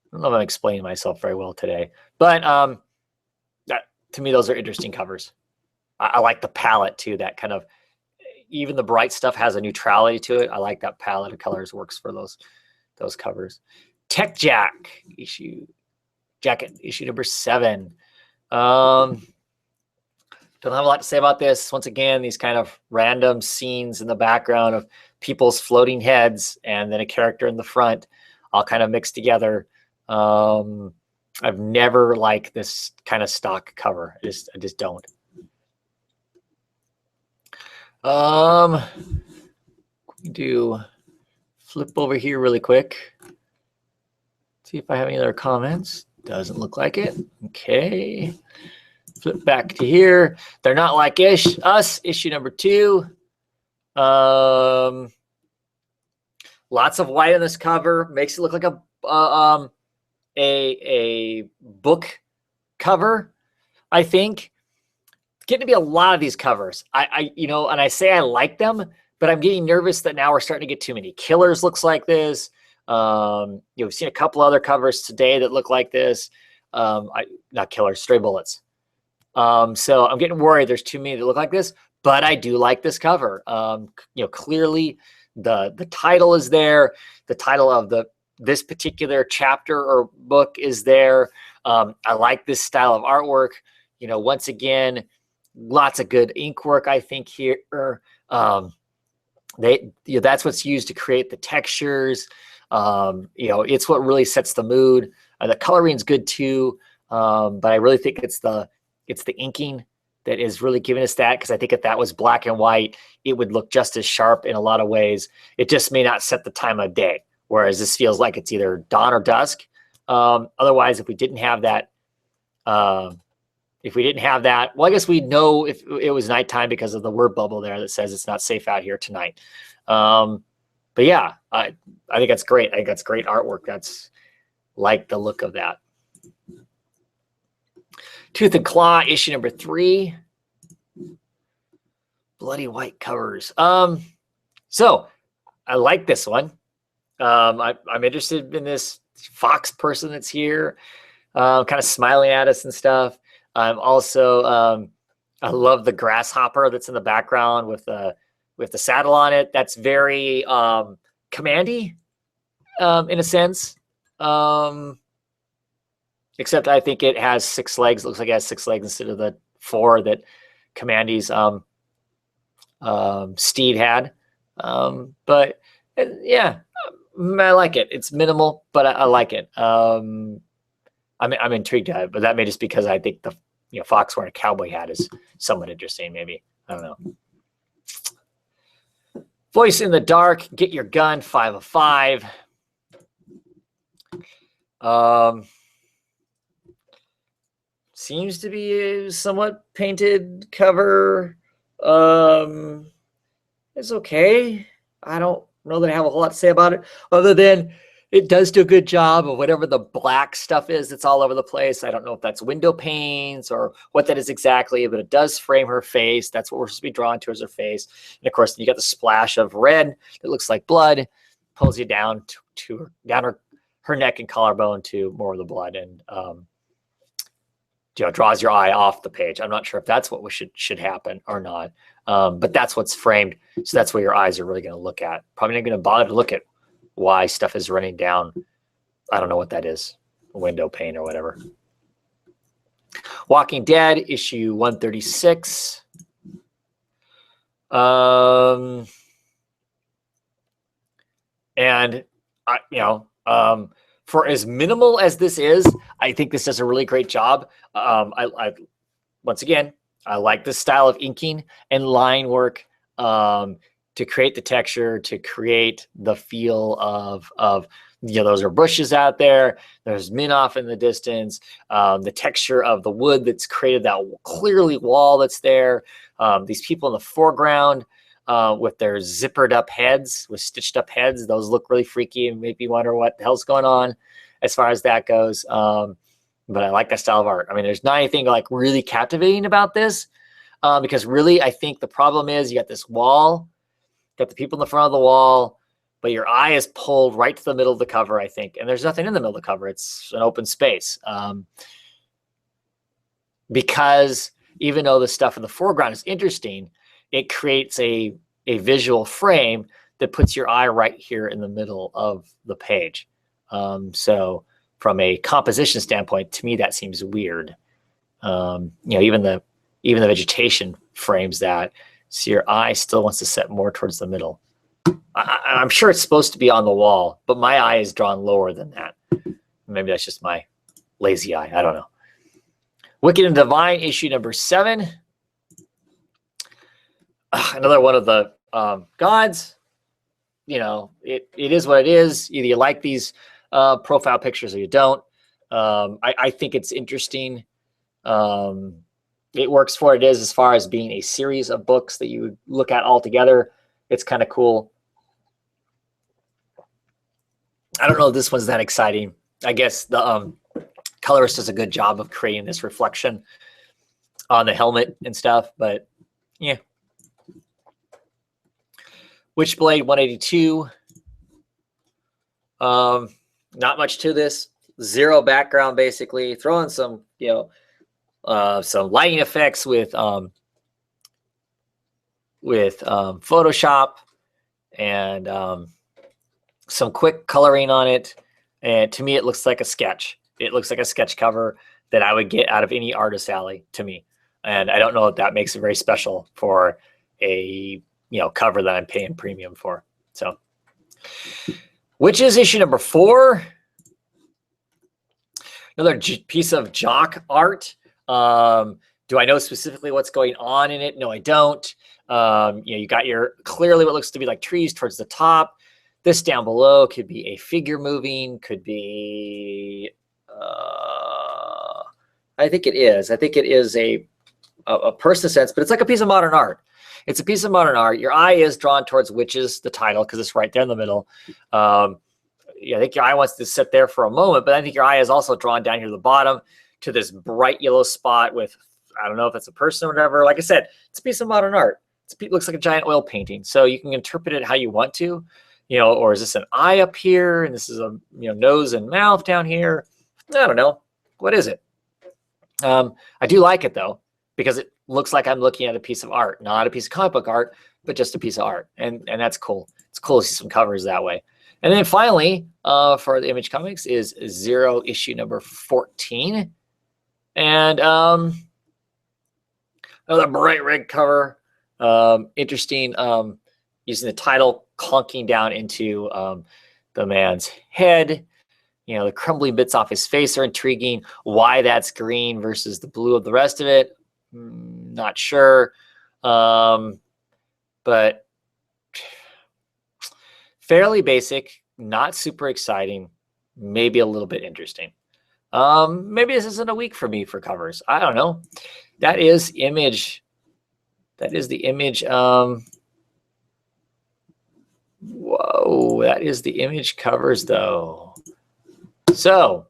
I don't know if I'm explaining myself very well today, but to me, those are interesting covers. I like the palette too. That kind of, even the bright stuff has a neutrality to it. I like that palette of colors works for those covers. Tech Jacket issue number 7. Don't have a lot to say about this. Once again, these kind of random scenes in the background of people's floating heads and then a character in the front, all kind of mixed together. I've never liked this kind of stock cover. I just don't. Do flip over here really quick. See if I have any other comments. Doesn't look like it. Okay. Flip back to here. They're Not Like Us, issue number 2. Lots of white on this cover. Makes it look like a book cover, I think. It's getting to be a lot of these covers. And I say I like them, but I'm getting nervous that now we're starting to get too many. Killers looks like this. We've seen a couple other covers today that look like this. Not Killers, Stray Bullets. So I'm getting worried there's too many that look like this, but I do like this cover. Clearly the title is there. The title of this particular chapter or book is there. I like this style of artwork. Once again, lots of good ink work, I think, here. That's what's used to create the textures. It's what really sets the mood. The coloring's good too, but I really think it's the inking that is really giving us that, because I think if that was black and white, it would look just as sharp in a lot of ways. It just may not set the time of day, whereas this feels like it's either dawn or dusk. Otherwise, if we didn't have that, well, I guess we'd know if it was nighttime because of the word bubble there that says it's not safe out here tonight. But yeah, I think that's great. I think that's great artwork. That's like the look of that. Tooth and Claw, issue number 3. Bloody white covers. So I like this one. I'm interested in this fox person that's here, kind of smiling at us and stuff. I'm also, I love the grasshopper that's in the background with the saddle on it. That's very commandy in a sense. Except I think it has 6 legs. It looks like it has 6 legs instead of the 4 that Commandy's steed had. But yeah, I like it. It's minimal, but I like it. I'm intrigued at it, but that may just because I think the fox wearing a cowboy hat is somewhat interesting. Maybe, I don't know. Voice in the Dark, Get Your Gun, 5 of 5. Seems to be a somewhat painted cover. It's okay. I don't know that I have a whole lot to say about it, other than it does do a good job of whatever the black stuff is that's all over the place. I don't know if that's window panes or what that is exactly, but it does frame her face. That's what we're supposed to be drawn to, is her face. And of course, you got the splash of red that looks like blood, pulls you down to down her neck and collarbone to more of the blood, and draws your eye off the page. I'm not sure if that's what should happen or not, but that's what's framed. So that's where your eyes are really going to look at. Probably not going to bother to look at why stuff is running down. I don't know what that is, a window pane or whatever. Walking Dead, issue 136. For as minimal as this is, I think this does a really great job. Once again, I like this style of inking and line work to create the texture, to create the feel of those are bushes out there. There's Minoff in the distance. The texture of the wood that's created that clearly wall that's there. These people in the foreground with their zippered up heads, with stitched up heads. Those look really freaky and make me wonder what the hell's going on as far as that goes. But I like that style of art. I mean, there's not anything like really captivating about this because really I think the problem is you got this wall, got the people in the front of the wall, but your eye is pulled right to the middle of the cover, I think. And there's nothing in the middle of the cover. It's an open space. Because even though the stuff in the foreground is interesting, it creates a visual frame that puts your eye right here in the middle of the page. So from a composition standpoint, to me, that seems weird. Even the vegetation frames that. So your eye still wants to set more towards the middle. I'm sure it's supposed to be on the wall, but my eye is drawn lower than that. Maybe that's just my lazy eye. I don't know. Wicked and Divine, issue number 7. Another one of the gods. It is what it is. Either you like these profile pictures or you don't. I think it's interesting. It works for what it is as far as being a series of books that you would look at all together. It's kind of cool. I don't know if this one's that exciting. I guess the colorist does a good job of creating this reflection on the helmet and stuff, but yeah. Witchblade 182. Not much to this. Zero background, basically. Throwing some, some lighting effects with Photoshop and some quick coloring on it. And to me, it looks like a sketch. It looks like a sketch cover that I would get out of any artist alley to me. And I don't know if that makes it very special for a cover that I'm paying premium for. So, which is issue number 4. Another piece of jock art. Do I know specifically what's going on in it? No, I don't. You got your clearly what looks to be like trees towards the top. This down below could be a figure moving, could be, I think it is. I think it is a person sense, but it's like a piece of modern art. It's a piece of modern art. Your eye is drawn towards Witches, the title, because it's right there in the middle. I think your eye wants to sit there for a moment, but I think your eye is also drawn down here to the bottom to this bright yellow spot with, I don't know if it's a person or whatever. Like I said, it's a piece of modern art. It looks like a giant oil painting. So you can interpret it how you want to, or is this an eye up here? And this is a, nose and mouth down here. I don't know. What is it? I do like it though, because it looks like I'm looking at a piece of art, not a piece of comic book art, but just a piece of art. And that's cool. It's cool to see some covers that way. And then finally, for the Image Comics is Zero, issue number 14. And another bright red cover. Interesting, using the title clunking down into the man's head. The crumbling bits off his face are intriguing. Why that's green versus the blue of the rest of it, not sure. But fairly basic, not super exciting, maybe a little bit interesting. Maybe this isn't a week for me for covers. I don't know. That is Image. That is the Image. Whoa. Oh, that is the image covers though. So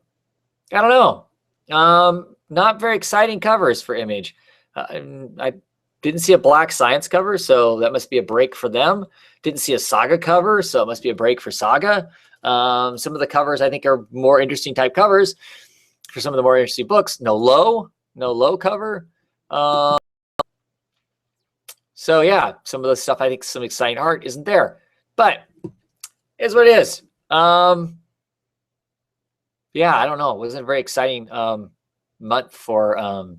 I don't know. Not very exciting covers for image. I didn't see a Black Science cover, so that must be a break for them. Didn't see a Saga cover, so it must be a break for Saga. Some of the covers I think are more interesting type covers for some of the more interesting books. No low cover. So yeah, some of the stuff I think some exciting art isn't there, but it's what it is. Yeah, I don't know. It wasn't a very exciting month for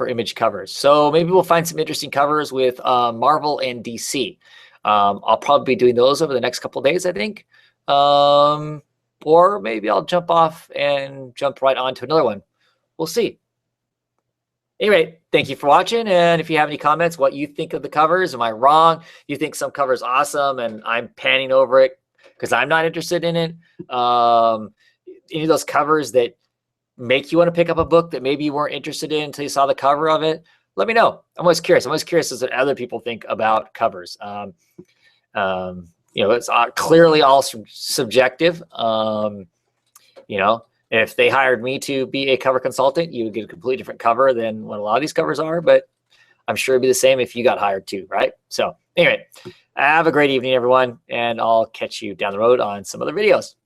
image covers. So maybe we'll find some interesting covers with Marvel and DC. I'll probably be doing those over the next couple of days, I think. Or maybe I'll jump off and jump right on to another one. We'll see. Anyway, thank you for watching. And if you have any comments, what you think of the covers, am I wrong? You think some cover's awesome and I'm panning over it because I'm not interested in it? Any of those covers that make you want to pick up a book that maybe you weren't interested in until you saw the cover of it? Let me know. I'm always curious. I'm always curious as to what other people think about covers. It's clearly all subjective. If they hired me to be a cover consultant, you would get a completely different cover than what a lot of these covers are, but I'm sure it'd be the same if you got hired too, right? So anyway, have a great evening, everyone, and I'll catch you down the road on some other videos.